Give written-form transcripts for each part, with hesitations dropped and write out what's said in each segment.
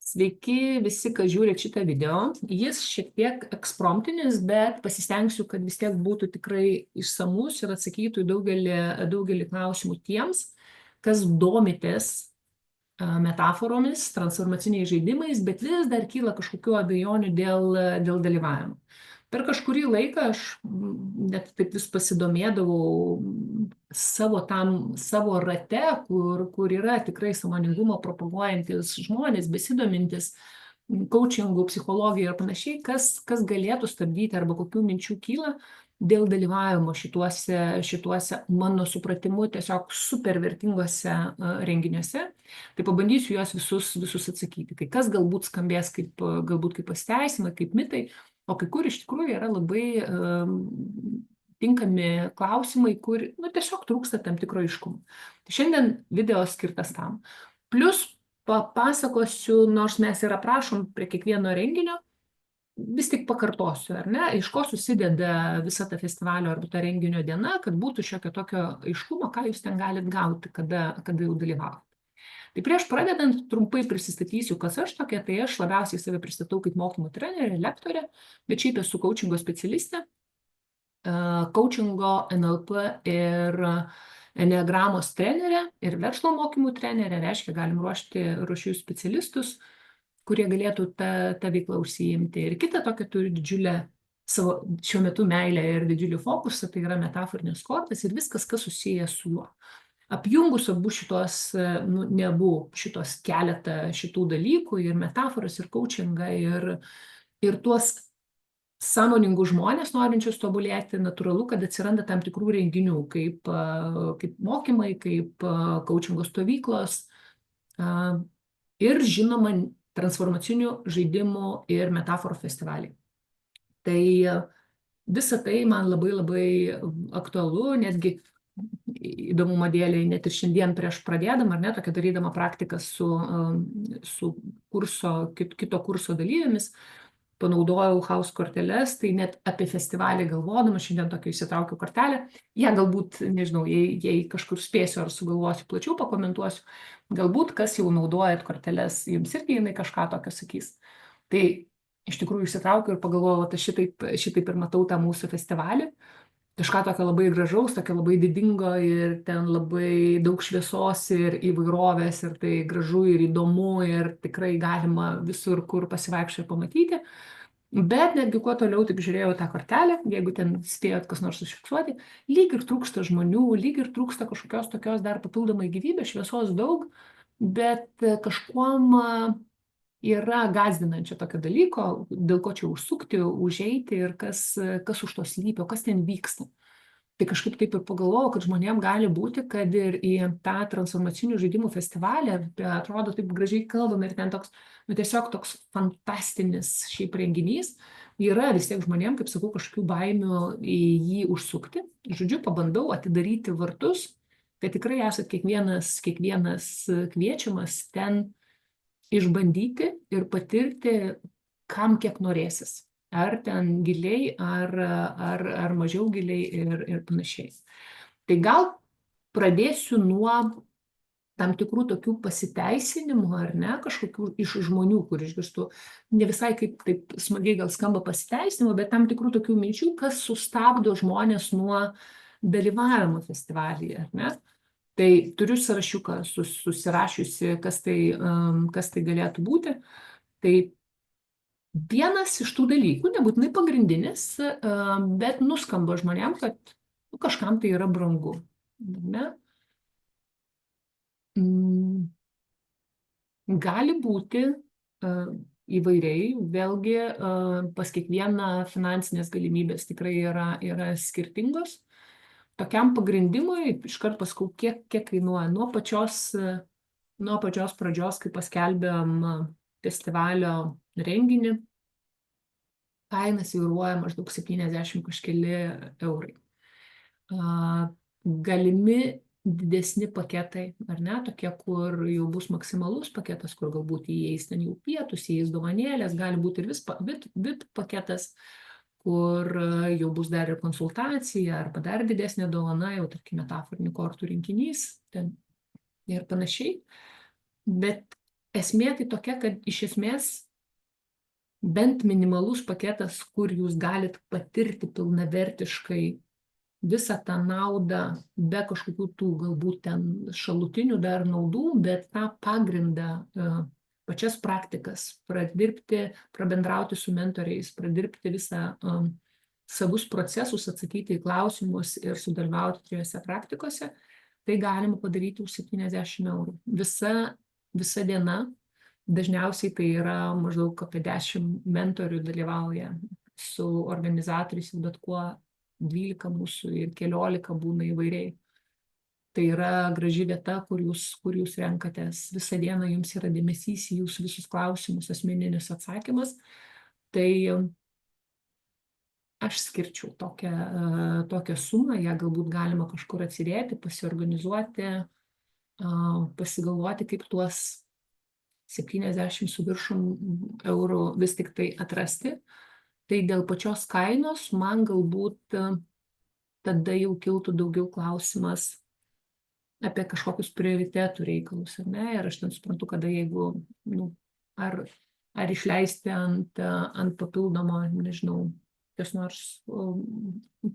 Sveiki visi, kas žiūrit šitą video. Jis šiek tiek ekspromptinis, bet pasistengsiu, kad vis tiek būtų tikrai išsamus ir atsakytų į daugelį klausimų tiems, kas domitės metaforomis, transformaciniais žaidimais, bet vis dar kyla kažkokių abejonių dėl dalyvavimo. Per kažkurį laiką aš net taip vis pasidomėdavau savo rate, kur yra tikrai sąmoningumą propaguojantis žmonės, besidomintis coachingu, psichologija ir panašiai, kas galėtų stabdyti arba kokių minčių kyla dėl dalyvavimo šituose mano supratimu tiesiog super vertinguose renginiuose. Tai pabandysiu juos visus atsakyti. Kai kas galbūt skambės galbūt kaip pasiteisimai, kaip mitai, o kai kur iš tikrųjų yra labai tinkami klausimai, kur tiesiog trūksta tam tikro aiškumo. Tai šiandien video skirtas tam. Plus papasakosiu, nors mes ir aprašom prie kiekvieno renginio, vis tik pakartosiu, ar ne, iš ko susideda visa ta festivalio arba ta renginio diena, kad būtų šiokio tokio aiškumo, ką jūs ten galit gauti, kada jau dalyvauti. Tai prieš pradedant trumpai prisistatysiu, kas aš tokia, tai aš labiausiai save pristatau kaip mokymų trenerė, lektorė, bet šiaip esu coachingo specialistė, coachingo, NLP ir enneagramos trenerė ir verslo mokymų trenerė, reiškia, galim ruošiu specialistus, kurie galėtų tą veiklą užsiimti. Ir kita tokia turi didžiulę savo šiuo metu meilę ir didžiulį fokusą, tai yra metaforinis kortas ir viskas, kas susijęs su juo. Apjungus abu šitos keletą šitų dalykų ir metaforas, ir coachingą, ir tuos sąmoningus žmonės norinčius tobulėti, natūralu, kad atsiranda tam tikrų renginių, kaip mokymai, kaip coachingo stovyklos ir žinoma transformacinių žaidimų ir metaforų festivaliai. Tai visa tai man labai labai aktualu, netgi įdomumo dėlei, net ir šiandien prieš pradėdama, ar ne, tokia darydama praktiką su kito kurso dalyvėmis, panaudojau house korteles, tai net apie festivalį galvodama, šiandien tokia įsitraukiau kortelę, ją galbūt, nežinau, jei kažkur spėsiu ar sugalvosiu plačiau, pakomentuosiu, galbūt kas jau naudojat korteles, jums irgi jinai kažką tokio sakys. Tai iš tikrųjų įsitraukiau ir pagalvojau, aš šitaip ir matau tą mūsų festivalį, kažką tokio labai gražaus, tokio labai didingo ir ten labai daug šviesos ir įvairovės ir tai gražu ir įdomu ir tikrai galima visur, kur pasivaikščioti ir pamatyti. Bet netgi kuo toliau taip žiūrėjau tą kortelę, jeigu ten spėjot kas nors užfiksuoti, lyg ir trūksta žmonių, lyg ir trūksta kažkokios tokios dar papildomai gyvybės, šviesos daug, bet kažkuom yra gąsdinančio tokio dalyko, dėl ko čia užsukti, užeiti ir kas už to slypi, kas ten vyksta. Tai kažkaip taip ir pagalvojau, kad žmonėm gali būti, kad ir į tą transformacinių žaidimų festivalį, atrodo taip gražiai kalbame ir ten toks, tiesiog toks fantastinis šiaip renginys, yra vis tiek žmonėm, kaip sakau, kažkokių baimių į jį užsukti. Žodžiu, pabandau atidaryti vartus, kad tikrai esat kiekvienas kviečiamas ten išbandyti ir patirti, kam kiek norėsis. Ar ten giliai, ar mažiau giliai ir panašiai. Tai gal pradėsiu nuo tam tikrų tokių pasiteisinimų, ar ne, kažkokių iš žmonių, kur išgirstu, ne visai kaip taip smagiai gal skamba pasiteisinimų, bet tam tikrų tokių minčių, kas sustabdo žmonės nuo dalyvavimo festivalyje, ar ne? Tai turiu sąrašiuką susirašiusi, kas tai galėtų būti. Tai vienas iš tų dalykų, nebūtinai pagrindinis, bet nuskamba žmonėm, kad kažkam tai yra brangu. Ne? Gali būti įvairiai, vėlgi pas kiekvieną finansinės galimybės tikrai yra skirtingos. Tokiam pagrindimui, iškart paskau, kiek kainuoja. Nuo pačios pradžios, kai paskelbėm festivalio renginį, kaina svyruoja maždaug 70 kažkeli eurai. Galimi didesni paketai, ar ne, tokie, kur jau bus maksimalus paketas, kur galbūt įeis ten jau pietus, įeis dovanėlės, gali būti ir VIP paketas, kur jau bus dar ir konsultacija, arba dar didesnė dovana, jau tarkim metaforinių kortų rinkinys ten ir panašiai. Bet esmė tai tokia, kad iš esmės bent minimalus paketas, kur jūs galit patirti pilnavertiškai visą tą naudą be kažkokių tų galbūt ten šalutinių dar naudų, bet tą pagrindą, pačias praktikas, pradirbti, prabendrauti su mentoriais, pradirbti visą savus procesus, atsakyti į klausimus ir sudalyvauti trijose praktikose, tai galima padaryti už 70 eurų. Visa diena, dažniausiai tai yra maždaug apie 10 mentorių dalyvauja su organizatoriais, bet kuo 12 mūsų ir 14 būna įvairiai. Tai yra graži vieta, kur jūs renkatės. Visą dieną jums yra dėmesys į jūsų visus klausimus, asmeninis atsakymas. Tai aš skirčiau tokią sumą, ją galbūt galima kažkur atsidėti, pasiorganizuoti, pasigalvoti, kaip tuos 70 su viršum eurų vis tik tai atrasti. Tai dėl pačios kainos man galbūt tada jau kiltų daugiau klausimas apie kažkokius prioritetų reikalus, ar ne? Ir aš ten suprantu, kada jeigu, ar išleisti ant papildomo, nežinau, kas nors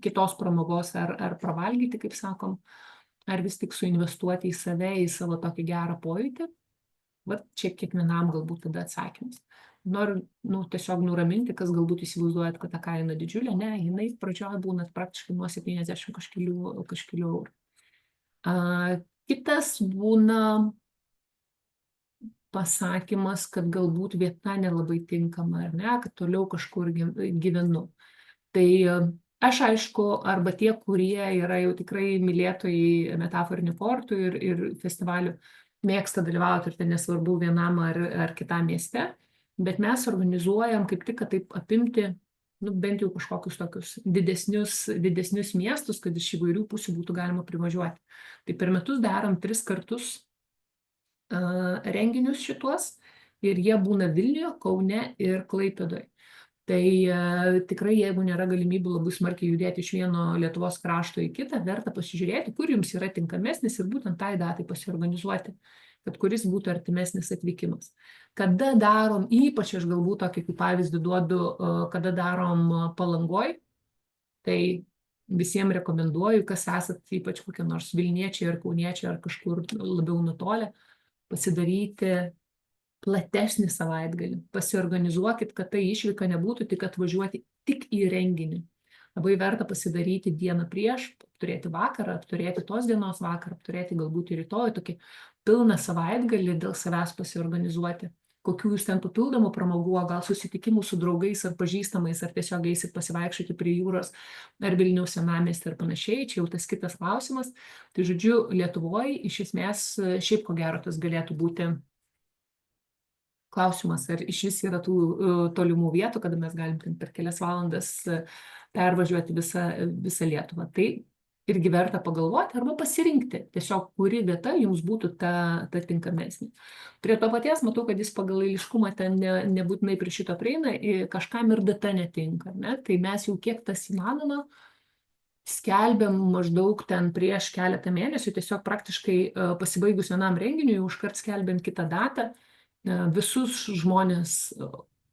kitos pramogos, ar pravalgyti, kaip sakom, ar vis tik suinvestuoti į save, į savo tokį gerą pojūtį. Va čia kiekvienam galbūt tada atsakymas. Noriu tiesiog nuraminti, kas galbūt įsivaizduojat, kad ta kaina didžiulė. Ne, jinai pradžioje būna praktiškai nuo 70 kažkelių eurų. Kitas būna pasakymas, kad galbūt vieta nelabai tinkama, ar ne, kad toliau kažkur gyvenu. Tai aš aišku, arba tie, kurie yra jau tikrai mylėtojai metaforinių fortų ir festivalių, mėgsta dalyvauti ir tai nesvarbu vienam ar kitam mieste, bet mes organizuojam kaip tik, kad taip apimti bent jau kažkokius tokius didesnius miestus, kad iš įvairių pusių būtų galima privažiuoti. Tai per metus darom 3 kartus renginius šituos ir jie būna Vilniuje, Kaune ir Klaipėdoje. Tai tikrai, jeigu nėra galimybių labai smarkiai judėti iš vieno Lietuvos krašto į kitą, verta pasižiūrėti, kur jums yra tinkamesnis ir būtent tai datai pasiorganizuoti, kad kuris būtų artimesnis atvykimas. Kada darom, ypač aš galbūt tokį kaip pavyzdį duodu, kada darom Palangoj, tai visiems rekomenduoju, kas esat ypač kokie nors Vilniečiai ar Kauniečiai ar kažkur labiau nutolę, pasidaryti platesnį savaitgalį. Pasiorganizuokit, kad tai išvyka nebūtų tik atvažiuoti tik į renginį. Labai verta pasidaryti dieną prieš, turėti vakarą, turėti tos dienos vakarą, turėti galbūt ir rytoj tokį pilną savaitgalį dėl savęs pasiorganizuoti. Kokių jūs ten papildomų pramogų, gal susitikimų su draugais ar pažįstamais, ar tiesiog eisit pasivaikščioti prie jūros, ar Vilniaus senamiestį ir panašiai, čia jau tas kitas klausimas. Tai žodžiu, Lietuvoje iš esmės šiaip ko gero tas galėtų būti klausimas, ar iš vis yra tų tolimų vietų, kada mes galim per kelias valandas pervažiuoti visą Lietuvą. Tai irgi verta pagalvoti arba pasirinkti tiesiog, kuri vieta jums būtų ta tinkamesnė. Prie to paties matau, kad jis pagal eiliškumą ten nebūtinai prie šito prieina, kažkam ir data netinka, ne? Tai mes jau kiek tas įmanoma skelbiam maždaug ten prieš keletą mėnesių, tiesiog praktiškai pasibaigus vienam renginiui, užkart skelbiam kitą datą. Visus žmonės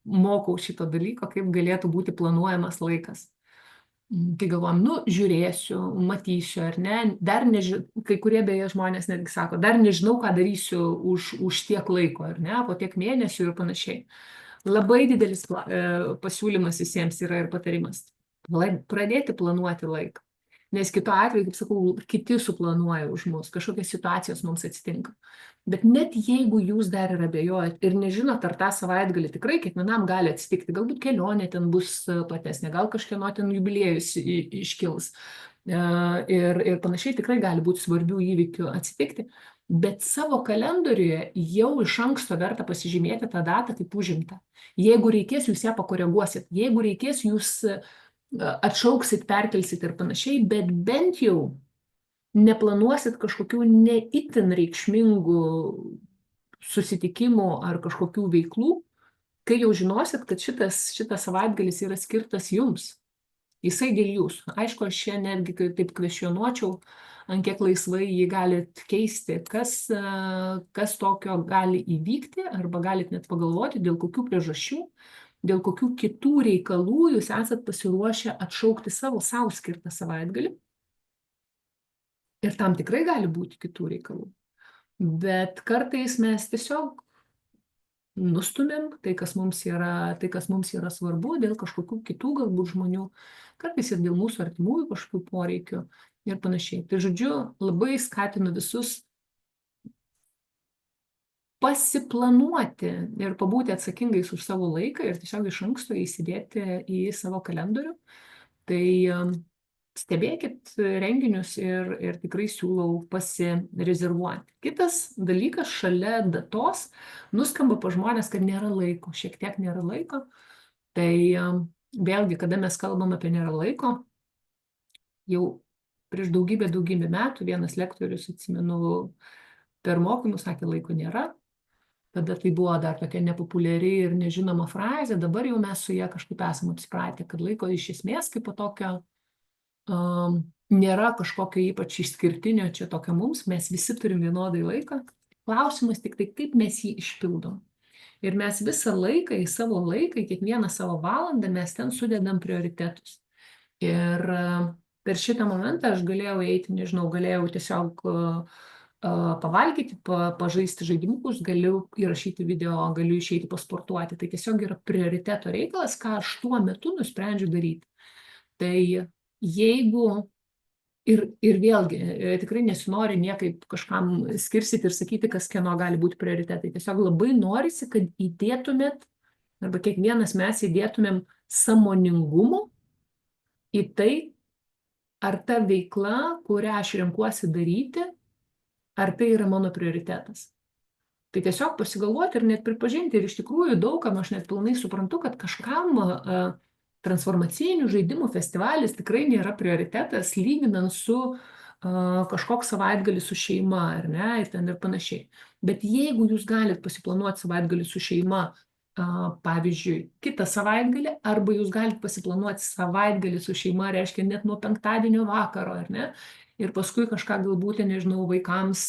mokau šito dalyko, kaip galėtų būti planuojamas laikas. Tai galvom, žiūrėsiu, matysiu, ar ne, dar nežinau, kai kurie beje žmonės netgi sako, dar nežinau, ką darysiu už tiek laiko, ar ne, po tiek mėnesių ir panašiai. Labai didelis pasiūlymas visiems yra ir patarimas. Pradėti planuoti laiką. Nes kitu atveju, kaip sakau, kiti suplanuoja už mus, kažkokios situacijos mums atsitinka. Bet net jeigu jūs dar ir abejojat ir nežinot, ar tą savaitgalį tikrai kiekvienam gali atsitikti, galbūt kelionė ten bus platesnė, gal kažkieno ten jubiliejus iškils ir panašiai, tikrai gali būti svarbių įvykių atsitikti, bet savo kalendoriuje jau iš anksto verta pasižymėti tą datą kaip užimtą. Jeigu reikės, jūs ją pakoreguosit, jeigu reikės, jūs atšauksit, perkelsit ir panašiai, bet bent jau neplanuosit kažkokių neitin reikšmingų susitikimų ar kažkokių veiklų, kai jau žinosit, kad šitas savaitgalis yra skirtas jums. Jisai dėl jūsų. Aišku, aš čia netgi taip kvestionuočiau, ant kiek laisvai jį galit keisti, kas tokio gali įvykti, arba galit net pagalvoti, dėl kokių priežasčių, dėl kokių kitų reikalų jūs esat pasiruošę atšaukti sau skirtą savaitgalį. Ir tam tikrai gali būti kitų reikalų. Bet kartais mes tiesiog nustumėm tai, kas mums yra svarbu, dėl kažkokių kitų galbūt žmonių, kartais ir dėl mūsų artimųjų kažkokių poreikių ir panašiai. Tai žodžiu, labai skatinu visus pasiplanuoti ir pabūti atsakingais už savo laiką ir tiesiog iš anksto įsidėti į savo kalendorių. Tai stebėkit renginius ir tikrai siūlau pasirezervuoti. Kitas dalykas, šalia datos nuskamba pas žmonės, kad nėra laiko, šiek tiek nėra laiko. Tai vėlgi, kada mes kalbam apie nėra laiko, jau prieš daugybę metų vienas lektorius, atsimenu, per mokymus sakė, laiko nėra. Tada tai buvo dar tokia nepopuliari ir nežinoma frazė, dabar jau mes su ją kažkaip esam apsipratę, kad laiko iš esmės kaip po tokio nėra kažkokio ypač išskirtinio čia tokio mums, mes visi turim vienodai laiką. Klausimas tik tai, kaip mes jį išpildom. Ir mes visą laiką, į kiekvieną savo valandą mes ten sudedam prioritetus. Ir per šitą momentą aš galėjau eiti, galėjau tiesiog pavalgyti, pažaisti žaidimukus, galiu įrašyti video, galiu išeiti pasportuoti. Tai tiesiog yra prioriteto reikalas, ką aš tuo metu nusprendžiu daryti. Tai jeigu ir vėlgi, tikrai nesinori niekaip kažkam skirstyti ir sakyti, kas kieno gali būti prioritetai. Tiesiog labai norisi, kad įdėtumėt, arba kiekvienas mes įdėtumėm sąmoningumo į tai, ar ta veikla, kurią aš renkuosi daryti, ar tai yra mano prioritetas. Tai tiesiog pasigalvoti ir net pripažinti, ir iš tikrųjų daugam aš net pilnai suprantu, kad kažkam transformacinių žaidimų festivalis tikrai nėra prioritetas, lyginant su kažkoks savaitgalis su šeima, ar ne, ir panašiai. Bet jeigu jūs galit pasiplanuoti savaitgalį su šeima, pavyzdžiui, kitą savaitgalį, arba jūs galit pasiplanuoti savaitgalį su šeima, reiškia net nuo penktadienio vakaro, ar ne, ir paskui kažką galbūt, vaikams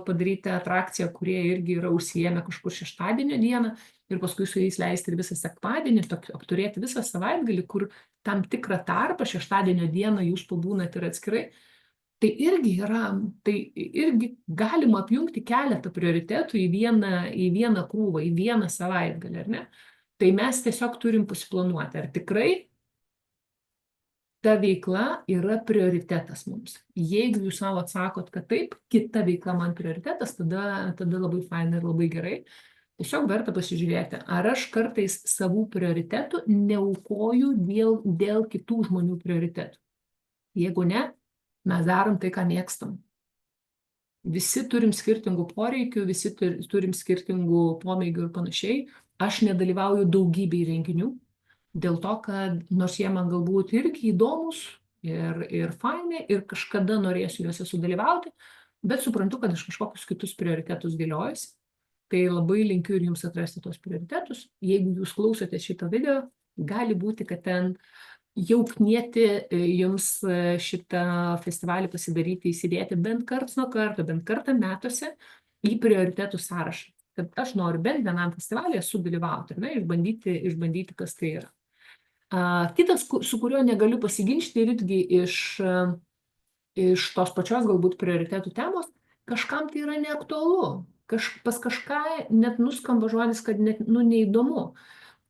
padaryti atrakciją, kurie irgi yra užsiėmę kažkur šeštadienio dieną, ir paskui su jais leisti ir visą sekmadienį, apturėti visą savaitgalį, kur tam tikrą tarpą šeštadienio dieną jūs pabūnat ir atskirai. Tai irgi galima apjungti keletą prioritetų į vieną krūvą, į vieną savaitgalį, ar ne? Tai mes tiesiog turim pasiplanuoti, ar tikrai ta veikla yra prioritetas mums. Jeigu jūs savo atsakot, kad taip, kita veikla man prioritetas, tada labai faina ir labai gerai. Tiesiog verta pasižiūrėti, ar aš kartais savų prioritetų neaukoju dėl kitų žmonių prioritetų. Jeigu ne, mes darom tai, ką mėgstam. Visi turim skirtingų poreikių, visi turim skirtingų pomėgių ir panašiai. Aš nedalyvauju daugybėj renginių, dėl to, kad nors jie man galbūt irgi įdomus ir faini, ir kažkada norėsiu juose sudalyvauti, bet suprantu, kad aš kažkokius kitus prioritetus dėliojuosi. Tai labai linkiu ir jums atrasti tos prioritetus. Jeigu jūs klausote šito video, gali būti, kad ten jau knieti jums šitą festivalį pasidaryti, įsidėti bent karts nuo karto, bent kartą metuose į prioritetų sąrašą. Kad aš noriu bent vienam festivalyje sudalyvauti, išbandyti, kas tai yra. Kitas, su kuriuo negaliu pasiginčyti irgi iš tos pačios galbūt prioritetų temos, kažkam tai yra neaktualu. Pas kažką net nuskamba žodis, kad net neįdomu.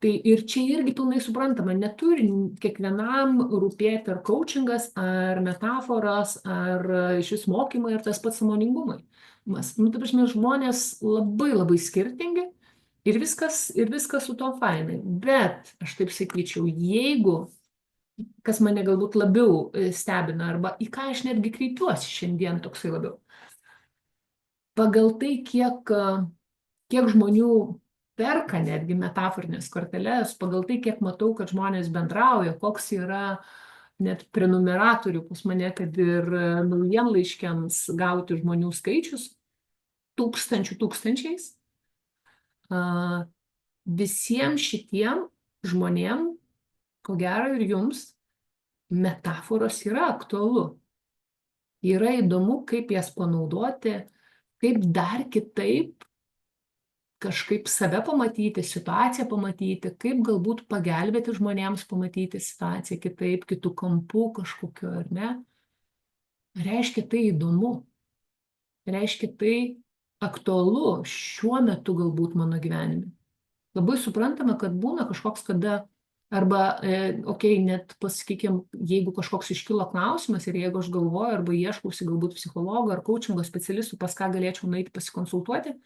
Tai ir čia irgi pilnai suprantama, neturi kiekvienam rūpėti ar coachingas, ar metaforas, ar iš vis mokymai, ar tas pats sąmoningumai. Ta prasme, žmonės labai labai skirtingi ir viskas su to fainai. Bet, aš taip sakyčiau, jeigu, kas mane galbūt labiau stebina, arba į ką aš netgi kreipiuosi šiandien toksai labiau, pagal tai, kiek žmonių perka netgi metaforinės korteles, pagal tai, kiek matau, kad žmonės bendrauja, koks yra net prenumeratorių pas mane, kad ir naujienlaiškiams gauti žmonių skaičius, tūkstančiais. Visiems šitiem žmonėm, ko gero ir jums, metaforos yra aktualu. Yra įdomu, kaip jas panaudoti, kaip dar kitaip kažkaip save pamatyti, situaciją pamatyti, kaip galbūt pagelbėti žmonėms pamatyti situaciją kitaip, kitų kampų kažkokiu, ar ne? Reiškia tai įdomu. Reiškia tai aktualu šiuo metu galbūt mano gyvenime. Labai suprantama, kad būna kažkoks kada, arba, net pasakykime, jeigu kažkoks iškilo klausimas ir jeigu aš galvoju arba ieškausi galbūt psichologo ar coachingo specialistų, pas ką galėčiau nueiti pasikonsultuoti,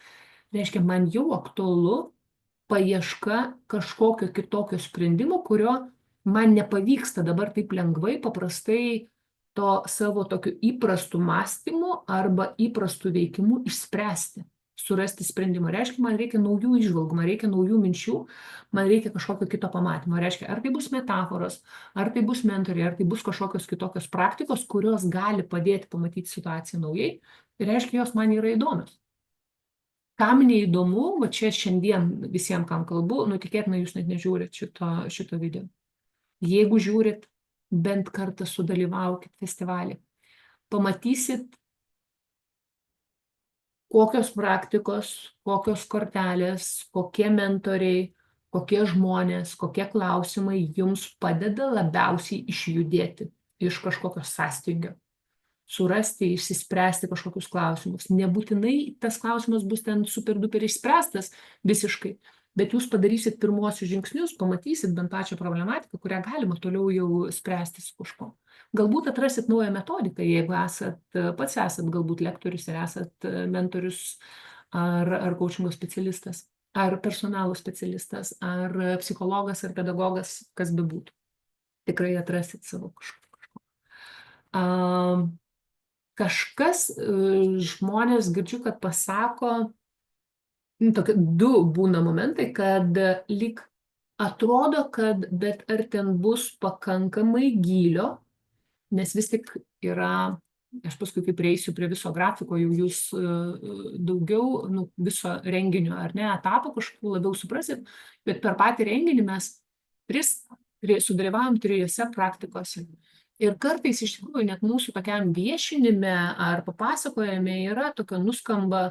reiškia, man jau aktualu paieška kažkokio kitokio sprendimo, kurio man nepavyksta dabar taip lengvai, paprastai to savo tokiu įprastu mąstymu arba įprastu veikimu išspręsti, surasti sprendimą. Reiškia, man reikia naujų įžvalgų, man reikia naujų minčių, man reikia kažkokio kito pamatymo. Reiškia, ar tai bus metaforos, ar tai bus mentoriai, ar tai bus kažkokios kitokios praktikos, kurios gali padėti pamatyti situaciją naujai, tai reiškia, jos man yra įdomios. Kam neįdomu, va čia šiandien visiems, kam kalbu, tikėtina, jūs net nežiūrit šito video. Jeigu žiūrit, bent kartą sudalyvaukit festivalį. Pamatysit, kokios praktikos, kokios kortelės, kokie mentoriai, kokie žmonės, kokie klausimai jums padeda labiausiai išjudėti iš kažkokio sąstingio. Surasti, išsispręsti kažkokius klausimus. Nebūtinai tas klausimas bus ten super duper išspręstas visiškai, bet jūs padarysit pirmuosius žingsnius, pamatysit bent pačią problematiką, kurią galima toliau jau spręsti su kažkuo. Galbūt atrasit naują metodiką, jeigu pats esat galbūt lektorius ir esat mentorius ar coachingo specialistas, ar personalo specialistas, ar psichologas, ar pedagogas, kas bebūtų. Tikrai atrasit savo kažko. Kažkas, žmonės girdžiu, kad pasako, du būna momentai, kad lyg atrodo, kad bet ar ten bus pakankamai gylio, nes vis tik yra, aš paskui kai prieisiu prie viso grafiko, jau jūs daugiau viso renginio ar ne etapo kažkokiu labiau suprasit, bet per patį renginį mes sudalyvavom 3 praktikose. Ir kartais iš tikrųjų net mūsų tokiam viešinime ar papasakojame yra tokio nuskamba,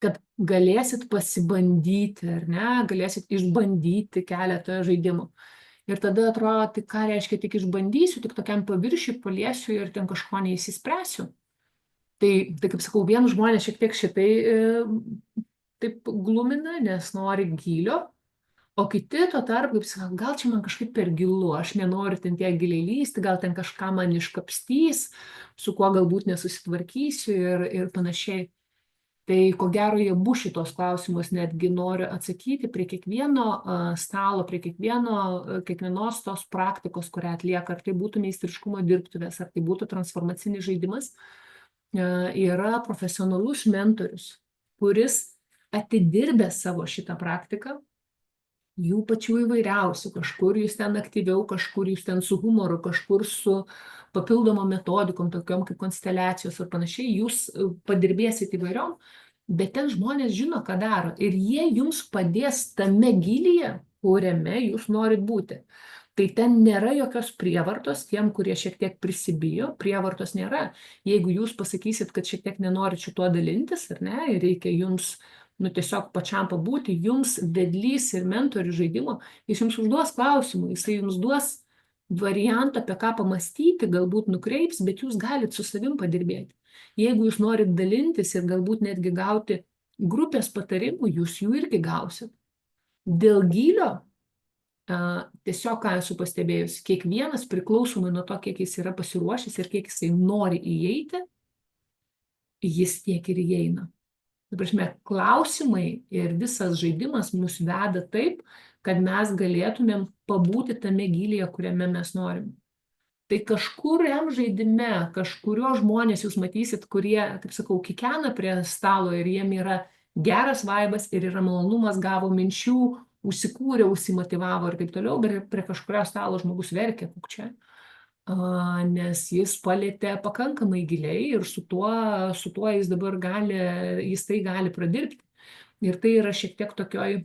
kad galėsit pasibandyti, ar ne, galėsit išbandyti keletą žaidimų. Ir tada atrodo, tai ką reiškia tik išbandysiu, tik tokiam paviršiui paliesiu ir ten kažko neįsispręsiu. Tai kaip sakau, vienų žmonės šiek tiek šitai taip glumina, nes nori gylio, o kiti tuo tarpu, kaip sakau, gal čia man kažkaip per gilu, aš nenoriu ten tiek giliai lysti, gal ten kažką man iškapstys, su kuo galbūt nesusitvarkysiu ir panašiai. Tai ko gero jie abu šitos klausimus netgi noriu atsakyti prie kiekvieno stalo, prie kiekvienos tos praktikos, kurią atlieka, ar tai būtų meistriškumo dirbtuvės, ar tai būtų transformacinis žaidimas, yra profesionalus mentorius, kuris atidirbęs savo šitą praktiką, jų pačių įvairiausių, kažkur jūs ten aktyviau, kažkur jūs ten su humoru, kažkur su papildomom metodikom, tokiom kaip konsteliacijos ar panašiai, jūs padirbėsit įvairiom, bet ten žmonės žino, ką daro ir jie jums padės tame gylyje, kuriame jūs norit būti. Tai ten nėra jokios prievartos, tiem, kurie šiek tiek prisibijo, prievartos nėra. Jeigu jūs pasakysit, kad šiek tiek nenorit šituo dalintis, ar ne, ir reikia jums tiesiog pačiam pabūti, jums vedlys ir mentorių žaidimo, jis jums užduos klausimų, jisai jums duos variantą, apie ką pamastyti, galbūt nukreips, bet jūs galit su savim padirbėti. Jeigu jūs norit dalintis ir galbūt netgi gauti grupės patarimų, jūs jų irgi gausit. Dėl gylio, tiesiog ką esu pastebėjus, kiekvienas priklausomai nuo to, kiek jis yra pasiruošęs ir kiek jisai nori įeiti, jis tiek ir įeina. Klausimai ir visas žaidimas mus veda taip, kad mes galėtumėm pabūti tame gylyje, kuriame mes norim. Tai kažkuriam žaidime, kažkurio žmonės jūs matysit, kurie, kaip sakau, kikena prie stalo ir jiem yra geras vaibas ir yra malonumas, gavo minčių, užsikūrė, užsimotyvavo ir taip toliau, bet prie kažkurio stalo žmogus verkia, čia. Nes jis palėtė pakankamai giliai ir su tuo jis dabar gali pradirbti. Ir tai yra šiek tiek tokioj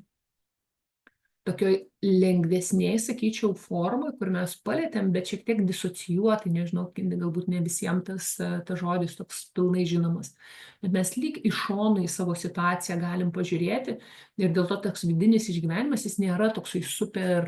lengvesnėj, sakyčiau, formoj, kur mes palietėm, bet šiek tiek disocijuotai, nežinau, galbūt ne visiems tas žodis toks pilnai žinomas. Bet mes lyg iš šono į savo situaciją galim pažiūrėti ir dėl to toks vidinis išgyvenimas, jis nėra toksai super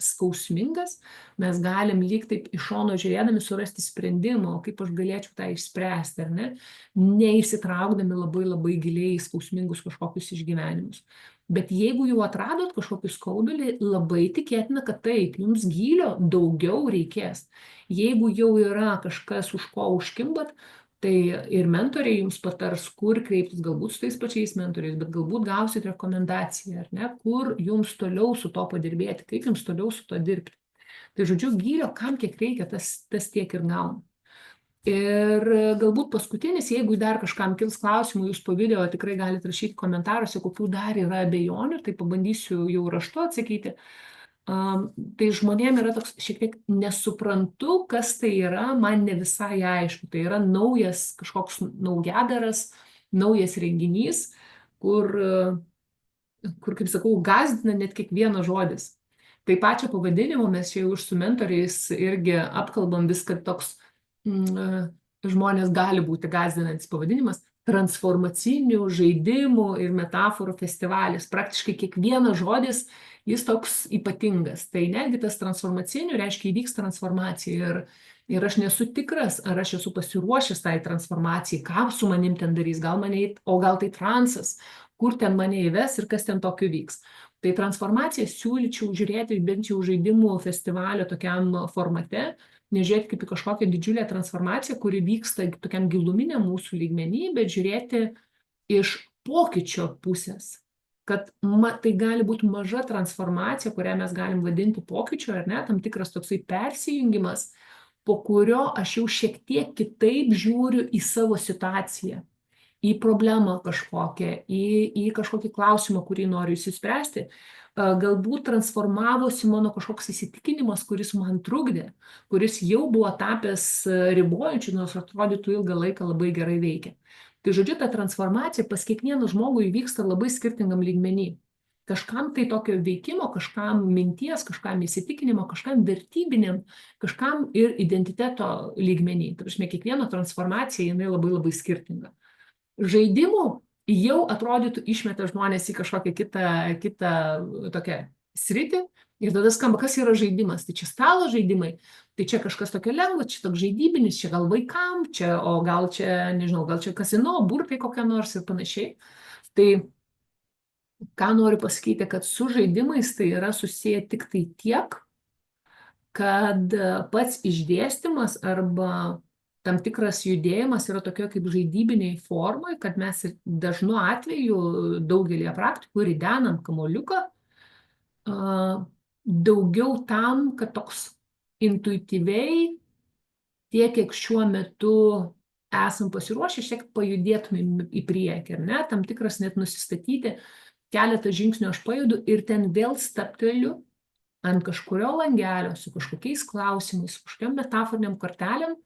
skausmingas. Mes galim lyg taip iš šono žiūrėdami surasti sprendimą, kaip aš galėčiau tą išspręsti, ar ne? Neįsitraukdami labai giliai į skausmingus kažkokius išgyvenimus. Bet jeigu jau atradot kažkokį skaudulį, labai tikėtina, kad taip, jums gylio daugiau reikės. Jeigu jau yra kažkas, už ko užkimbat, tai ir mentoriai jums patars, kur kreiptis, galbūt su tais pačiais mentoriais, bet galbūt gausit rekomendaciją, ar ne, kur jums toliau su to padirbėti, kaip jums toliau su to dirbti. Tai žodžiu, gylio, kam kiek reikia, tas tiek ir gauna. Ir galbūt paskutinis, jeigu dar kažkam kils klausimų, jūs po video tikrai galite rašyti komentaruose, kokių dar yra abejonių, tai pabandysiu jau raštu atsakyti. Tai žmonėm yra toks šiek tiek nesuprantu, kas tai yra, man ne visai aišku. Tai yra naujas kažkoks naujadaras, naujas renginys, kur, kaip sakau, gąsdina net kiekvienas žodis. Tai pačio pavadinimo mes čia jau su mentoriais irgi apkalbam viską toks žmonės gali būti gąsdinantis pavadinimas transformacinių žaidimų ir metaforų festivalis. Praktiškai kiekvienas žodis, jis toks ypatingas. Tai netgi tas transformacinių reiškia įvyks transformacija ir aš nesu tikras, ar aš esu pasiruošęs tai transformacijai, ką su manim ten darys, o gal tai transas, kur ten mane įves ir kas ten tokio vyks. Tai transformaciją siūlyčiau žiūrėti bent jau žaidimų festivalio tokiam formate, nežiūrėti kaip į kažkokią didžiulę transformaciją, kuri vyksta tokiam giluminiam mūsų lygmenį, bet žiūrėti iš pokyčio pusės, kad tai gali būti maža transformacija, kurią mes galim vadinti pokyčiu, ar ne, tam tikras toksai persijungimas, po kurio aš jau šiek tiek kitaip žiūriu į savo situaciją, į problemą kažkokią, į kažkokį klausimą, kurį noriu išsispręsti. Galbūt transformavosi mano kažkoks įsitikinimas, kuris man trukdė, kuris jau buvo tapęs ribojančiu, nors atrodytų ilgą laiką labai gerai veikia. Tai žodžiu, ta transformacija pas kiekvieną žmogų įvyksta labai skirtingam lygmenį. Kažkam tai tokio veikimo, kažkam minties, kažkam įsitikinimo, kažkam vertybiniam, kažkam ir identiteto lygmenį. Tai prasme, kiekvieno transformacija jinai labai skirtinga. Žaidimų jau atrodytų išmeta žmonės į kažkokią kitą tokią sritį ir tada skamba, kas yra žaidimas. Tai čia stalo žaidimai, tai čia kažkas tokio lengvo, čia toks žaidybinis, čia gal vaikam, o gal čia, nežinau, gal čia kasino, burtai kokia nors ir panašiai. Tai ką noriu pasakyti, kad su žaidimais tai yra susiję tik tai tiek, kad pats išdėstymas arba tam tikras judėjimas yra tokio kaip žaidybiniai formai, kad mes dažnu atveju daugelį praktikų ridenam kamuoliuką daugiau tam, kad toks intuityviai tiek, kiek šiuo metu esam pasiruošę, šiek pajudėtumėm į priekį, ar ne, tam tikras net nusistatyti, keletą žingsnių aš pajudu ir ten vėl stapteliu ant kažkurio langelio su kažkokiais klausimais, su kažkokiam metaforiniam kortelėm,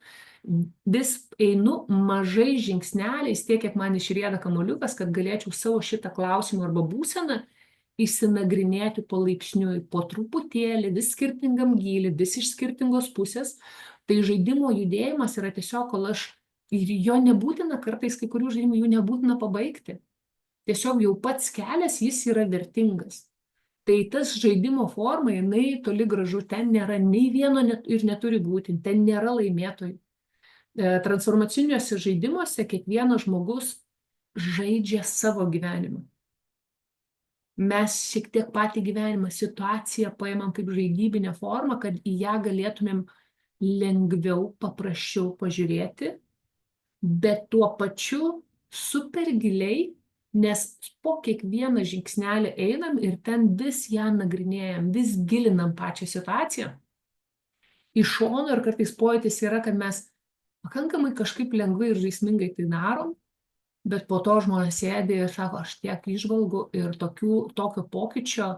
vis einu mažais žingsneliais, tiek, kiek man išrieda kamuoliukas, kad galėčiau savo šitą klausimą arba būseną išsinagrinėti palaipsniui, po truputėlį, vis skirtingam gylį, vis iš skirtingos pusės. Tai žaidimo judėjimas yra tiesiog, kol ir jo nebūtina, kartais kai kurių žaidimų jų nebūtina pabaigti. Tiesiog jau pats kelias, jis yra vertingas. Tai tas žaidimo forma, jinai toli gražu, ten nėra nei vieno ir neturi būti, ten nėra laimėtojų. Transformaciniuose žaidimuose kiekvienas žmogus žaidžia savo gyvenimą. Mes šiek tiek patį gyvenimą, situaciją paimam kaip žaidybinę formą, kad į ją galėtumėm lengviau, paprasčiau pažiūrėti, bet tuo pačiu super giliai, nes po kiekvieną žingsnelį einam ir ten vis ją nagrinėjam, vis gilinam pačią situaciją. Iš šono ir kartais pojūtis yra, kad mes pakankamai kažkaip lengvai ir žaismingai tai darom, bet po to žmonės sėdi ir sako, aš tiek įžvalgų ir tokio pokyčio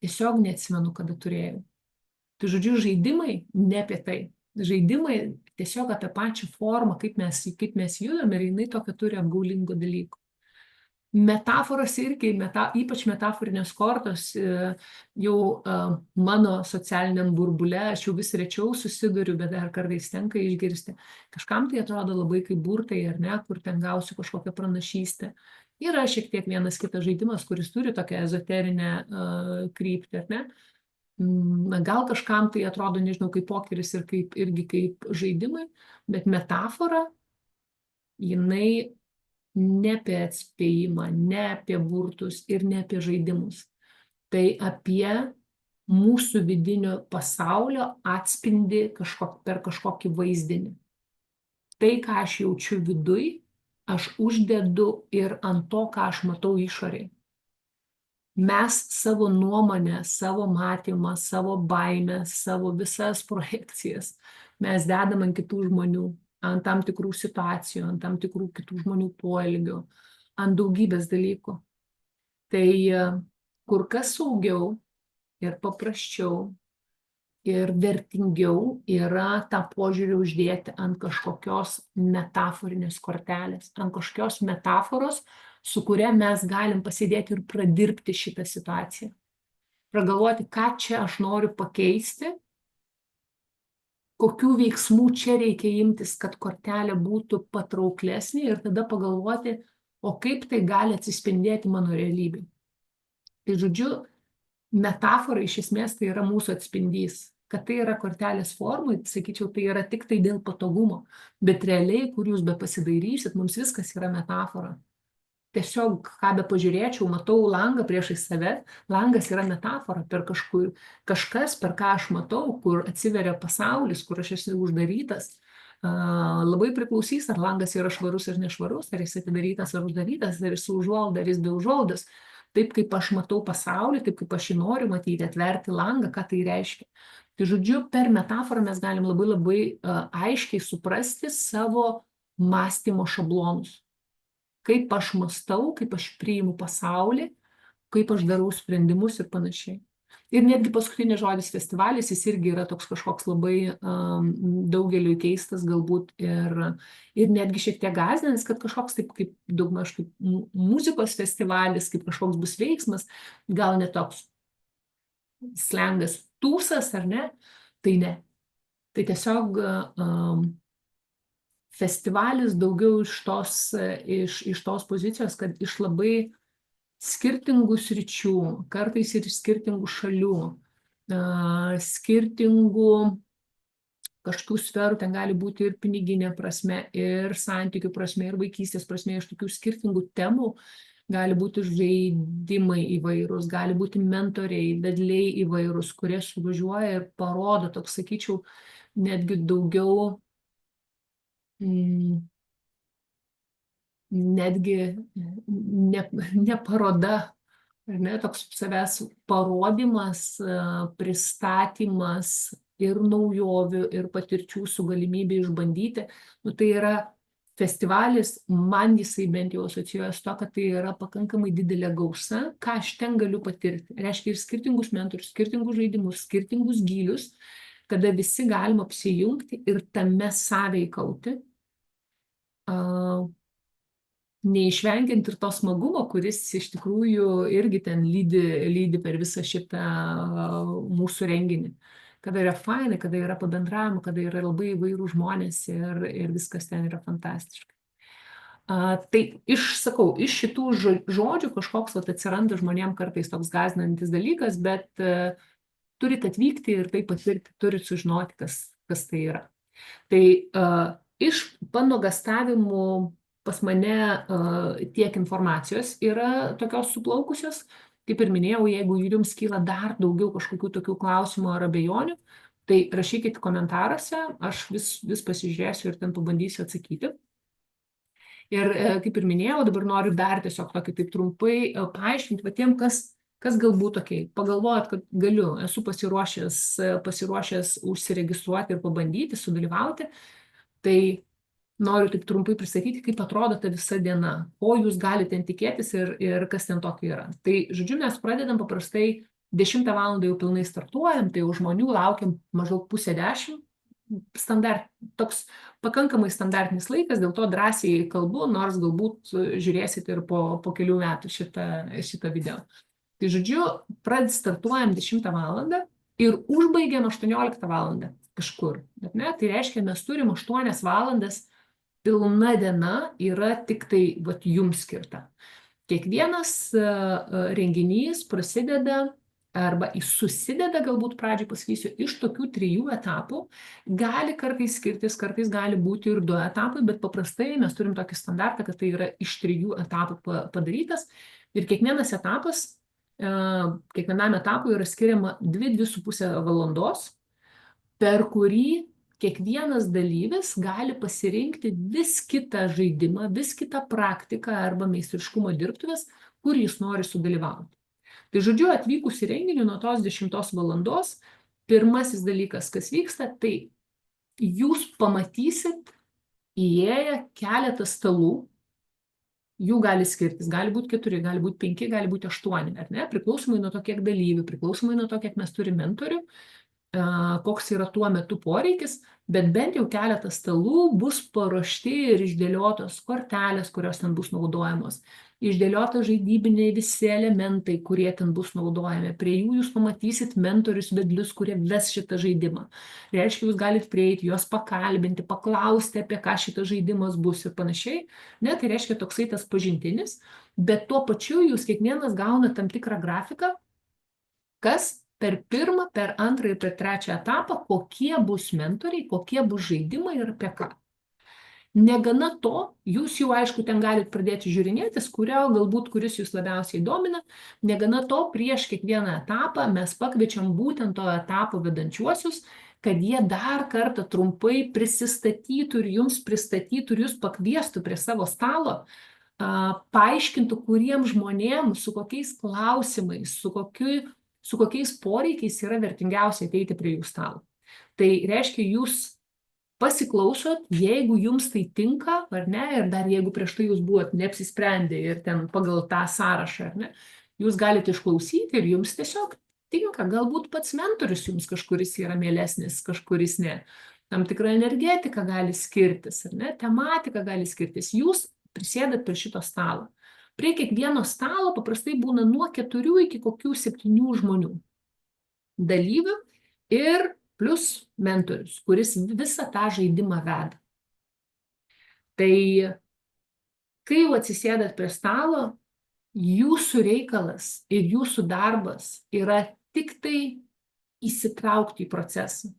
tiesiog neatsimenu, kada turėjau. Tai žodžiu, žaidimai ne apie tai. Žaidimai tiesiog apie pačią formą, kaip mes judam ir jinai tokio turi apgaulingų dalykų. Metaforos irgi, ypač metaforinės kortos, jau mano socialiniam burbule, aš jau vis rečiau susiduriu, bet dar kartais tenka išgirsti. Kažkam tai atrodo labai kaip burtai, ar ne, kur ten gausiu kažkokią pranašystę. Yra šiek tiek vienas kitas žaidimas, kuris turi tokią ezoterinę kryptį, ar ne? Gal kažkam tai atrodo, nežinau, kaip pokeris ir irgi kaip žaidimai, bet metafora, jinai ne apie atspėjimą, ne apie burtus ir ne apie žaidimus. Tai apie mūsų vidinio pasaulio atspindį per kažkokį vaizdinį. Tai, ką aš jaučiu viduj, aš uždedu ir ant to, ką aš matau išorėje. Mes savo nuomonę, savo matymą, savo baimę, savo visas projekcijas mes dedam ant kitų žmonių, ant tam tikrų situacijų, ant tam tikrų kitų žmonių poelgių, ant daugybės dalykų. Tai kur kas saugiau ir paprasčiau ir vertingiau yra tą požiūrį uždėti ant kažkokios metaforinės kortelės, ant kažkokios metaforos, su kuria mes galim pasidėti ir pradirbti šitą situaciją. Pragalvoti, ką čia aš noriu pakeisti, kokių veiksmų čia reikia imtis, kad kortelė būtų patrauklesnė ir tada pagalvoti, o kaip tai gali atsispindėti mano realybėje. Tai žodžiu, metafora iš esmės tai yra mūsų atspindys. Kad tai yra kortelės formai, sakyčiau, tai yra tik tai dėl patogumo. Bet realiai, kur jūs be pasidairysit, mums viskas yra metafora. Tiesiog, ką be pažiūrėčiau, matau langą priešai save, langas yra metafora per kažkas, per ką aš matau, kur atsiveria pasaulis, kur aš esu uždarytas. Labai priklausys, ar langas yra švarus ar nešvarus, ar jis atidarytas ar uždarytas, ar jis su užuolda, ar jis be užuoldas. Taip kaip aš matau pasaulį, taip kaip aš jį noriu matyti, atverti langą, ką tai reiškia. Tai žodžiu, per metaforą mes galim labai aiškiai suprasti savo mąstymo šablonus. Kaip aš mąstau, kaip aš priimu pasaulį, kaip aš darau sprendimus ir panašiai. Ir netgi paskutinis žodis festivalis, jis irgi yra toks kažkoks labai daugeliui keistas galbūt ir netgi šiek tiek gąsdinantis, kad kažkoks taip kaip daugmaž kaip muzikos festivalis, kaip kažkoks bus veiksmas, gal ne toks slengas tūsas, ar ne? Tai ne. Tai tiesiog festivalis daugiau iš tos pozicijos, kad iš labai skirtingų sričių, kartais ir iš skirtingų šalių, skirtingų kažkokių sferų, ten gali būti ir piniginė prasme, ir santykių prasme, ir vaikystės prasme, iš tokių skirtingų temų, gali būti žaidimai įvairūs, gali būti mentoriai, vedliai įvairūs, kurie suvažiuoja ir parodo, toks, sakyčiau, netgi daugiau netgi ne paroda, ar ne, toks savęs parodymas, pristatymas ir naujovių, ir patirčių su galimybė išbandyti. Tai yra festivalis, man jisai bent jau asocijuoja su to, kad tai yra pakankamai didelė gausa, ką aš ten galiu patirti. Reiškia ir skirtingus mentorius, skirtingus žaidimus, skirtingus gylius, kada visi galima apsijungti ir tame sąveikauti, neišvengiant ir to smagumo, kuris iš tikrųjų irgi ten lydi per visą šitą mūsų renginį. Kada yra fainai, kada yra pabendravimo, kada yra labai įvairių žmonės ir viskas ten yra fantastiškai. Tai iš šitų žodžių kažkoks atsiranda žmonėm kartais toks gąsdinantis dalykas, bet turit atvykti ir tai patirti, turit sužinoti, kas tai yra. Tai iš panuogastavimų pas mane tiek informacijos yra tokios suplaukusios, kaip ir minėjau, jeigu jums kyla dar daugiau kažkokių tokių klausimų ar abejonių, tai rašykit komentaruose, aš vis pasižiūrėsiu ir ten pabandysiu atsakyti. Ir kaip ir minėjau, dabar noriu dar tiesiog tokį taip trumpai paaiškinti, va tiem, kas galbūt pagalvojat, kad galiu, esu pasiruošęs užsiregistruoti ir pabandyti, sudalyvauti, tai noriu taip trumpai pristatyti, kaip atrodo ta visa diena, ko jūs galite ten tikėtis ir kas ten tokio yra. Tai, žodžiu, mes pradedam paprastai 10 valandą jau pilnai startuojam, tai jau žmonių laukiam maždaug 9:30, toks pakankamai standartinis laikas, dėl to drąsiai kalbu, nors galbūt žiūrėsite ir po kelių metų šitą video. Tai žodžiu, startuojam 10 valandą ir užbaigiam 18 valandą kažkur. Bet ne, tai reiškia, mes turim 8 valandas, pilna diena yra tik tai jums skirta. Kiekvienas renginys prasideda arba susideda, galbūt pradžiai pasakysiu, iš tokių 3 etapų. Gali kartais skirtis, kartais gali būti ir 2 etapai, bet paprastai mes turim tokį standartą, kad tai yra iš 3 etapų padarytas. Ir kiekvienas etapas, kiekvienam etapui yra skiriama 2–2,5 valandos, per kurį kiekvienas dalyvis gali pasirinkti vis kitą žaidimą, vis kitą praktiką arba meistriškumo dirbtuves, kur jis nori sudalyvauti. Tai žodžiu, atvykus į renginį nuo tos 10 valandos, pirmasis dalykas, kas vyksta, tai jūs pamatysit įėję keletą stalų, jų gali skirtis, gali būti 4, gali būti 5, gali būti 8, ar ne? Priklausomai nuo to, kiek dalyvių, priklausomai nuo to, kiek mes turime mentorių, koks yra tuo metu poreikis, bet bent jau keletas stalų bus paruošti ir išdėliotos kortelės, kurios ten bus naudojamos, išdėliota žaidybiniai visi elementai, kurie ten bus naudojami. Prie jų jūs pamatysit mentorius, vedlius, kurie ves šitą žaidimą. Reiškia, jūs galite prieiti, juos pakalbinti, paklausti, apie ką šitas žaidimas bus ir panašiai. Ne, tai reiškia toksai tas pažintinis, bet tuo pačiu jūs kiekvienas gauna tam tikrą grafiką, kas per 1, per 2 ir per 3 etapą, kokie bus mentoriai, kokie bus žaidimai ir apie ką. Negana to, jūs jau aišku ten galite pradėti žiūrinėtis, kuris jūs labiausiai domina. Negana to, prieš kiekvieną etapą mes pakviečiam būtent to etapo vedančiuosius, kad jie dar kartą trumpai prisistatytų ir jums pristatytų ir jūs pakviestų prie savo stalo, paaiškintų, kuriems žmonėms, su kokiais klausimais, su kokiais poreikiais yra vertingiausia ateiti prie jų stalo. Tai reiškia, jūs pasiklausot, jeigu jums tai tinka, ar ne, ir dar jeigu prieš tai jūs buvot neapsisprendę ir ten pagal tą sąrašą, ar ne, jūs galite išklausyti ir jums tiesiog tinka, galbūt pats mentorius jums kažkuris yra mielesnis, kažkuris ne. Tam tikra energetika gali skirtis, ar ne, tematika gali skirtis. Jūs prisėdat prie šito stalo. Prie kiekvieno stalo paprastai būna nuo 4 iki kokių 7 žmonių, dalyvių ir plus mentorius, kuris visą tą žaidimą veda. Tai kai jau atsisėdat prie stalo, jūsų reikalas ir jūsų darbas yra tik tai įsitraukti į procesą.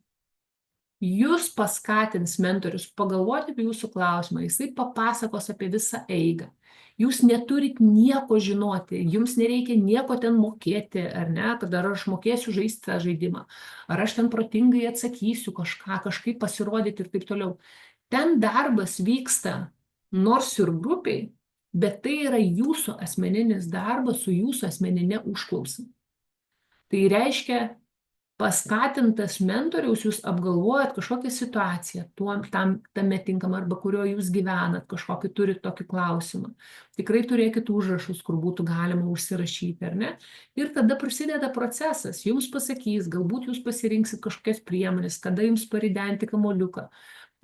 Jūs paskatins mentorius pagalvoti apie jūsų klausimą, jisai papasakos apie visą eigą. Jūs neturit nieko žinoti, jums nereikia nieko ten mokėti, ar ne, kad ar aš mokėsiu žaisti tą žaidimą, ar aš ten protingai atsakysiu kažkaip pasirodyti ir taip toliau. Ten darbas vyksta nors ir grupiai, bet tai yra jūsų asmeninis darbas su jūsų asmeninė užklausa. Tai reiškia, paskatintas mentoriaus, jūs apgalvojat kažkokią situaciją, tame tinkamą arba kurio jūs gyvenat, kažkokį turit tokį klausimą. Tikrai turėkit užrašus, kur būtų galima užsirašyti, ar ne? Ir tada prasideda procesas, jums pasakys, galbūt jūs pasirinksit kažkokias priemonės, kada jums paridenti kamuoliuką,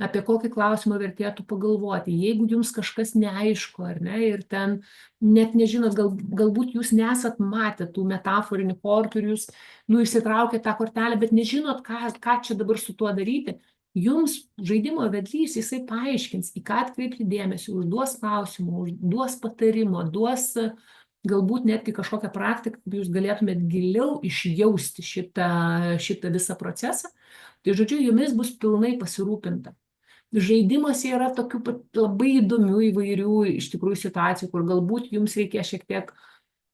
apie kokį klausimą vertėtų pagalvoti. Jeigu jums kažkas neaišku, ar ne, ir ten net nežinot, galbūt jūs nesat matę tų metaforinių kortų ir jūs išsitraukėt tą kortelę, bet nežinot, ką čia dabar su tuo daryti, jums žaidimo vedlys, jisai paaiškins, į ką atkreipti dėmesį, užduos klausimų, užduos patarimo, duos galbūt netgi kažkokią praktiką, kaip jūs galėtumėt giliau išjausti šitą visą procesą. Tai žodžiu, jumis bus pilnai pasirūpinta. Žaidimuose yra tokių labai įdomių įvairių iš tikrųjų situacijų, kur galbūt jums reikia šiek tiek,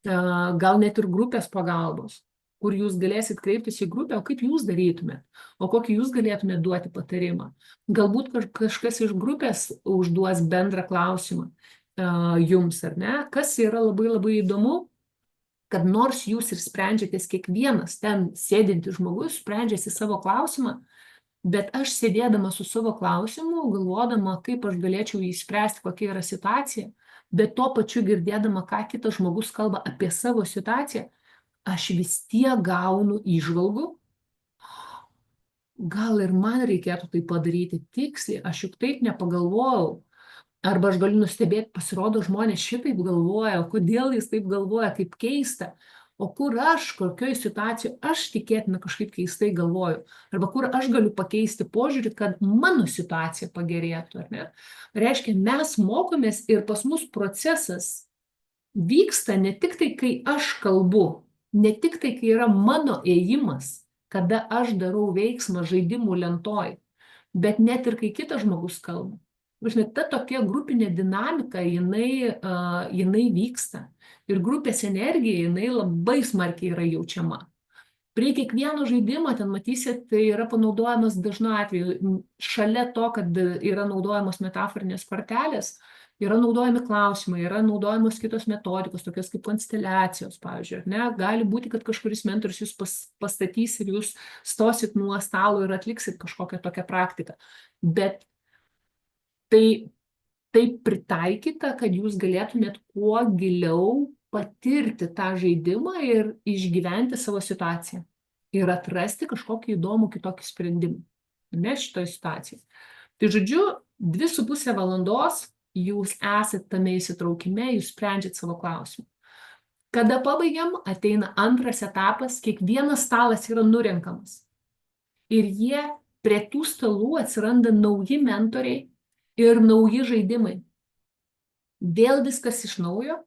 gal net ir grupės pagalbos, kur jūs galėsit kreiptis į grupę, o kaip jūs darytumėt, o kokį jūs galėtumėt duoti patarimą. Galbūt kažkas iš grupės užduos bendrą klausimą jums, ar ne? Kas yra labai labai įdomu, kad nors jūs ir sprendžiatės kiekvienas ten sėdintis žmogus, sprendžiasi savo klausimą, bet aš sėdėdama su savo klausimu, galvodama, kaip aš galėčiau jį spręsti, kokia yra situacija, bet tuo pačiu girdėdama, ką kitas žmogus kalba apie savo situaciją, aš vis tiek gaunu įžvalgų, gal ir man reikėtų tai padaryti tiksliai, aš juk taip nepagalvojau. Arba aš galiu nustebėti, pasirodo, žmonės šitaip galvoja, kodėl jis taip galvoja, kaip keista. O kur aš, kokioje situacijoje aš tikėtina kažkaip keistai galvoju. Arba kur aš galiu pakeisti požiūrį, kad mano situacija pagerėtų, ar ne? Reiškia, mes mokomės ir pas mus procesas vyksta ne tik tai, kai aš kalbu, ne tik tai, kai yra mano ėjimas, kada aš darau veiksmą žaidimų lentoj, bet net ir kai kitas žmogus kalba. Žinai, ta tokia grupinė dinamika, jinai vyksta. Ir grupės energija, jinai labai smarkiai yra jaučiama. Prie kiekvieno žaidimo, ten matysit, tai yra panaudojamas dažnu atveju. Šalia to, kad yra naudojamos metaforinės kortelės, yra naudojami klausimai, yra naudojamos kitos metodikos, tokios kaip konsteliacijos, pavyzdžiui. Ne? Gali būti, kad kažkuris mentorius jūs pastatys ir jūs stosit nuo stalo ir atliksit kažkokią tokią praktiką. Bet tai taip pritaikyta, kad jūs galėtumėt kuo giliau patirti tą žaidimą ir išgyventi savo situaciją. Ir atrasti kažkokį įdomų kitokį sprendimą. Ne šitoje situacijoje. Tai žodžiu, 2,5 valandos jūs esate tame įsitraukime, jūs sprendžiat savo klausimą. Kada pabaigiam, ateina antras etapas, kiekvienas stalas yra nurenkamas. Ir jie prie tų stalų atsiranda nauji mentoriai ir nauji žaidimai. Vėl viskas iš naujo,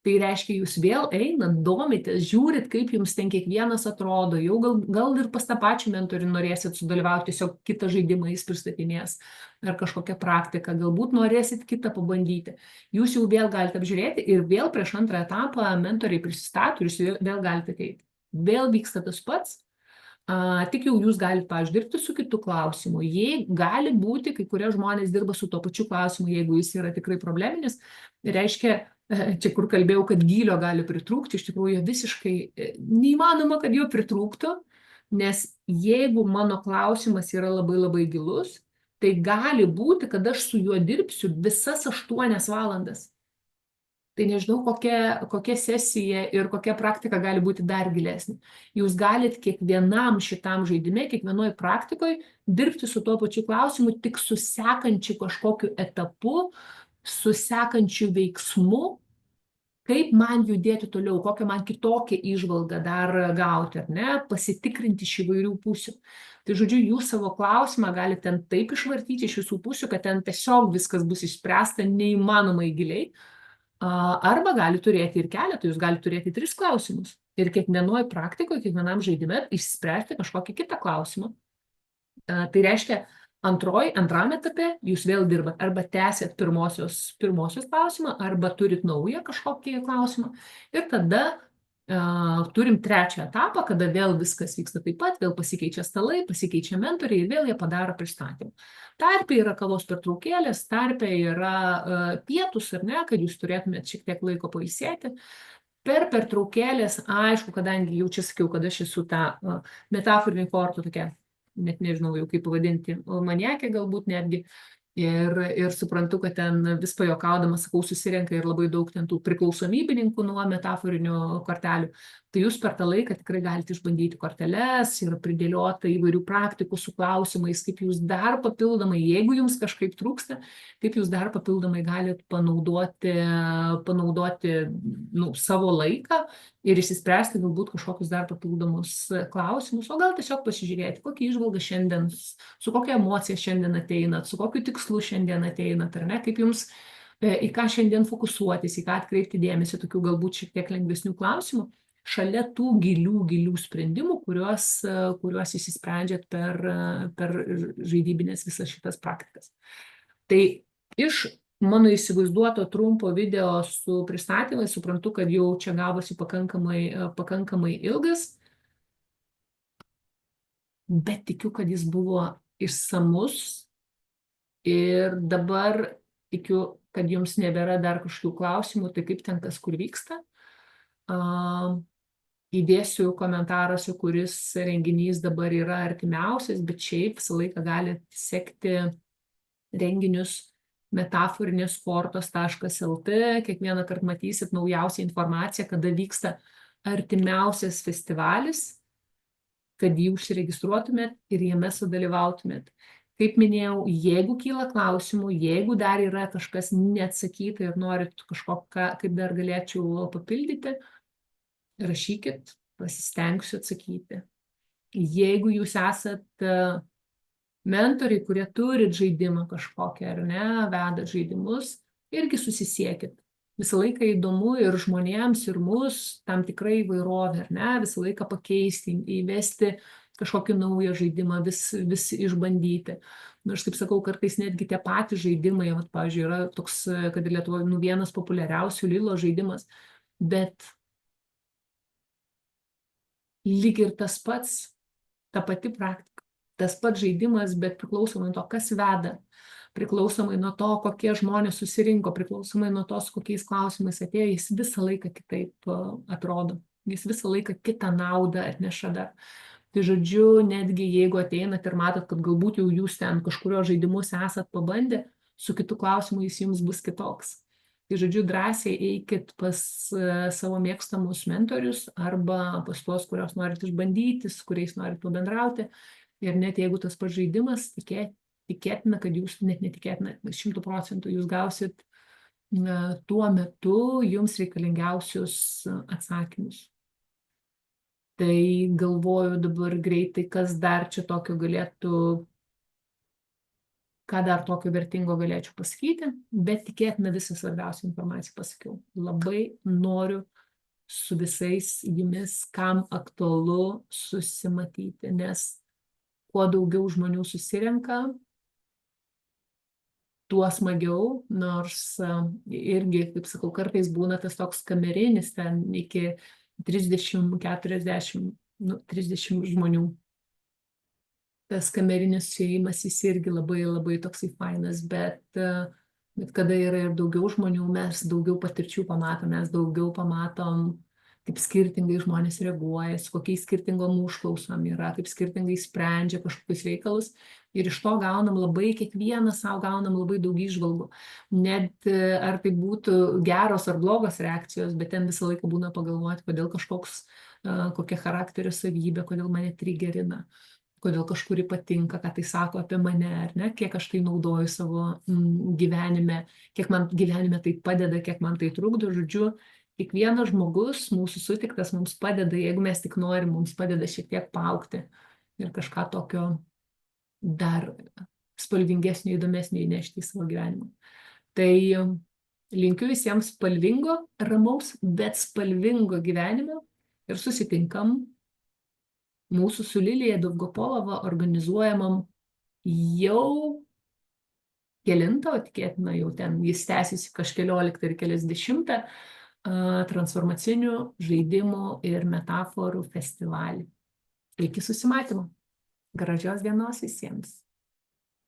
tai reiškia, jūs vėl einat, domitės, žiūrit, kaip jums ten kiekvienas atrodo, jau gal ir pas tą pačią mentorių norėsit sudalyvauti, tiesiog kitą žaidimą jis pristatinės, ar kažkokią praktiką, galbūt norėsit kitą pabandyti. Jūs jau vėl galite apžiūrėti ir vėl prieš antrą etapą mentoriai prisistato ir jūs vėl galite ateiti. Vėl vyksta tas pats. Tik jau jūs galite, pavyzdžiui, dirbti su kitu klausimu. Jei gali būti, kai kurie žmonės dirba su tuo pačiu klausimu, jeigu jis yra tikrai probleminis, reiškia, čia kur kalbėjau, kad gylio gali pritrūkti, iš tikrųjų visiškai neįmanoma, kad jo pritrūktų, nes jeigu mano klausimas yra labai labai gilus, tai gali būti, kad aš su juo dirbsiu visas 8 valandas. Tai nežinau, kokia sesija ir kokia praktika gali būti dar gilesnė. Jūs galit kiekvienam šitam žaidime, kiekvienoj praktikoje dirbti su tuo pačiu klausimu, tik su sekančiu kažkokiu etapu, su sekančiu veiksmu, kaip man judėti toliau, kokią man kitokią įžvalgą dar gauti, ar ne, pasitikrinti iš įvairių pusių. Tai žodžiu, jūs savo klausimą galite ten taip išvartyti iš visų pusių, kad ten tiesiog viskas bus išspręsta neįmanomai giliai. Arba gali turėti ir keletą, jūs gali turėti 3 klausimus. Ir kiekvienoj praktikoje, kiekvienam žaidime išspręsti kažkokį kitą klausimą. Tai reiškia, antram etape jūs vėl dirbat, arba tęsėt pirmosios klausimą, arba turit naują kažkokį klausimą. Ir tada turim 3 etapą, kada vėl viskas vyksta taip pat, vėl pasikeičia stalai, pasikeičia mentoriai ir vėl jie padaro pristatymą. Tarpe yra kavos pertraukėlės, tarpe yra pietus, ar ne, kad jūs turėtumėt šiek tiek laiko pailsėti. Per pertraukėlės, aišku, kadangi jau čia sakiau, kad aš esu tą metaforinį kortų tokia, net nežinau jau kaip pavadinti, maniakė galbūt netgi, ir suprantu, kad ten vis pajuokaudama, sakau, susirenka ir labai daug ten tų priklausomybininkų nuo metaforinių kortelių. Tai jūs per tą laiką tikrai galite išbandyti korteles ir pridėlioti įvairių praktikų su klausimais, kaip jūs dar papildomai, jeigu jums kažkaip trūksta, kaip jūs dar papildomai galite panaudoti savo laiką ir išsispręsti galbūt kažkokius dar papildomus klausimus, o gal tiesiog pasižiūrėti, kokią įžvalgą šiandien, su kokia emocija šiandien ateinat, su kokiu tikslu šiandien ateinat, ar ne, kaip jums, į ką šiandien fokusuotis, į ką atkreipti dėmesį, tokių galbūt šiek tiek lengvesnių klausimų, šalia tų gilių sprendimų, kuriuos išsisprendžiat per žaidybinės visas šitas praktikas. Tai iš mano įsivaizduoto trumpo video su pristatymais suprantu, kad jau čia gavosi pakankamai ilgas, bet tikiu, kad jis buvo išsamus ir dabar tikiu, kad jums nebėra dar kažkokių klausimų, tai kaip ten kas kur vyksta. Įdėsiu komentaruose, kuris renginys dabar yra artimiausias, bet šiaip visą laiką galite sekti renginius metaforinėskortos.lt, kiekvieną kartą matysit naujausią informaciją, kada vyksta artimiausias festivalis. kad jį užsiregistruotumėt ir jame sudalyvautumėt. Kaip minėjau, jeigu kyla klausimų, jeigu dar yra kažkas neatsakyta ir norit kažkoką, kaip dar galėčiau papildyti, rašykit, pasistengsiu atsakyti. Jeigu jūs esat mentoriai, kurie turit žaidimą kažkokią, ar ne, vedat žaidimus, irgi susisiekit. Visą laiką įdomu ir žmonėms, ir mus, tam tikrai įvairovė, ar ne, visą laiką pakeisti, įvesti kažkokį naują žaidimą, vis išbandyti. Aš kaip sakau, kartais netgi tie patys žaidimai, pavyzdžiui, yra toks, kad Lietuvoje vienas populiariausių Lilo žaidimas, bet lyg ir tas pats, ta pati praktika, tas pats žaidimas, bet priklausomai nuo to, kas veda, priklausomai nuo to, kokie žmonės susirinko, priklausomai nuo to, su kokiais klausimais atėjo, jis visą laiką kitaip atrodo, jis visą laiką kitą naudą atneša dar. Tai žodžiu, netgi jeigu ateinat ir matot, kad galbūt jau jūs ten kažkurio žaidimus esat pabandę, su kitu klausimu jis jums bus kitoks. Tai žodžiu, drąsiai eikit pas savo mėgstamus mentorius arba pas tuos, kurios norit išbandyti, su kuriais norit pabendrauti. Ir net jeigu tas pats žaidimas, tikėtina, kad jūs, net netikėtina, 100% jūs gausit tuo metu jums reikalingiausius atsakymus. Tai galvoju dabar greitai, kas dar čia tokio galėtų, ką dar tokio vertingo galėčiau pasakyti, bet tikėtina visą svarbiausią informaciją pasakiau. Labai noriu su visais jumis, kam aktualu, susimatyti, nes kuo daugiau žmonių susirenka, tuo smagiau, nors irgi, kaip sakau, kartais būna tas toks kamerinis, ten iki 30, 40, 30 žmonių. Tas kamerinis suėjimas, jis irgi labai, labai toksai fainas, bet kada yra ir daugiau žmonių, mes daugiau patirčių pamatom, mes daugiau pamatom, kaip skirtingai žmonės reaguoja, su kokiais skirtingom užklausom yra, kaip skirtingai sprendžia kažkokius reikalus. Ir iš to gaunam labai, kiekvienas savo gaunam labai daug įžvalgų. Net ar tai būtų geros ar blogos reakcijos, bet ten visą laiką būna pagalvoti, kodėl kokia charakterio savybė, kodėl mane trigerina, kodėl kažkuri patinka, ką tai sako apie mane, ar ne, kiek aš tai naudoju savo gyvenime, kiek man gyvenime tai padeda, kiek man tai trukdo. Žodžiu, kiekvienas žmogus, mūsų sutiktas, mums padeda, jeigu mes tik norim, mums padeda šiek tiek paaugti ir kažką tokio dar spalvingesnio, įdomesnio įnešti į savo gyvenimą. Tai linkiu visiems spalvingo, ramaus, bet spalvingo gyvenimo ir susitinkam mūsų su Lilija Dolgopolova organizuojamam jau kelintą, o tikėtina jau ten jis tęsiasi kažkelioliktą ir keliasdešimtą transformacinių žaidimų ir metaforų festivalį. Iki susimatymo. Gražios dienos visiems.